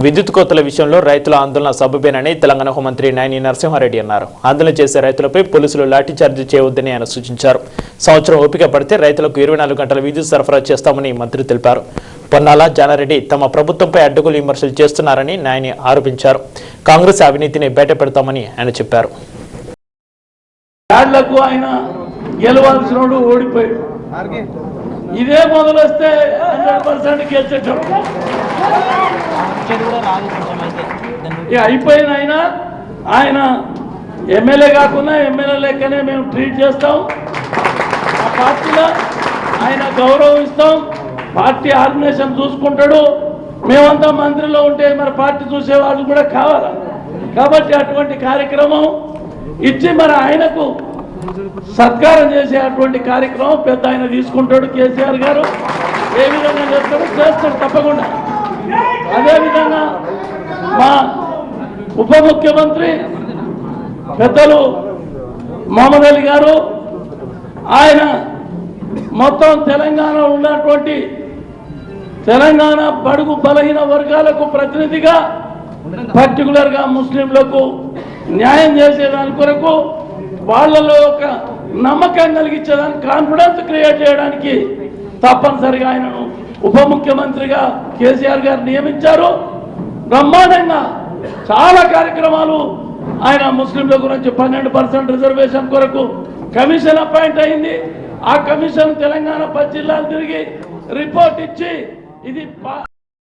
విద్యుత్ కోతల విషయంలో రైతుల ఆందోళన సబబేనని తెలంగాణ హోంమంత్రి నాయని నరసింహారెడ్డి అన్నారు. ఆందోళన చేసే రైతులపై పోలీసులు లాఠీచార్జీ చేయవద్దని ఆయన సూచించారు. సంవత్సరం ఓపిక పడితే రైతులకు 24 గంటల విద్యుత్ సరఫరా చేస్తామని మంత్రి తెలిపారు. పొన్నాల జానారెడ్డి తమ ప్రభుత్వంపై అడ్డగోలు విమర్శలు చేస్తున్నారని నాయని ఆరోపించారు. కాంగ్రెస్ అవినీతిని బయటపెడతామని ఆయన చెప్పారు. ఇదే మొదలు వస్తే 100% గెలిచేటం అయిపోయిన ఆయన ఎమ్మెల్యే కాకుండా ఎమ్మెల్యే లెక్కనే మేము ట్రీట్ చేస్తాం. ఆ పార్టీలో ఆయన గౌరవిస్తాం. పార్టీ ఆర్గనైజేషన్ చూసుకుంటాడు. మేమంతా మంత్రిలో ఉంటే మరి పార్టీ చూసేవాళ్ళు కూడా కావాలి. కాబట్టి అటువంటి కార్యక్రమం ఇచ్చి మరి ఆయనకు సత్కారం చేసేటువంటి కార్యక్రమం పెద్ద ఆయన తీసుకుంటాడు. కేసీఆర్ గారు ఏ విధంగా చేస్తాడు తప్పకుండా. అదేవిధంగా మా ఉప ముఖ్యమంత్రి పెద్దలు మహమ్మద్ అలీ గారు ఆయన మొత్తం తెలంగాణలో ఉన్నటువంటి తెలంగాణ బడుగు బలహీన వర్గాలకు ప్రతినిధిగా పర్టికులర్గా ముస్లింలకు న్యాయం చేసేదాని కొరకు వాళ్ళలో ఒక నమ్మకం కలిగించేదానికి కాన్ఫిడెన్స్ క్రియేట్ చేయడానికి తప్పనిసరిగా ఆయనను ఉప ముఖ్యమంత్రిగా కేసీఆర్ గారు నియమించారు. బ్రహ్మాండంగా చాలా కార్యక్రమాలు ఆయన ముస్లింల గురించి 12% రిజర్వేషన్ కొరకు కమిషన్ అపాయింట్ అయింది. ఆ కమిషన్ తెలంగాణ 10 జిల్లాలు తిరిగి రిపోర్ట్ ఇచ్చి ఇది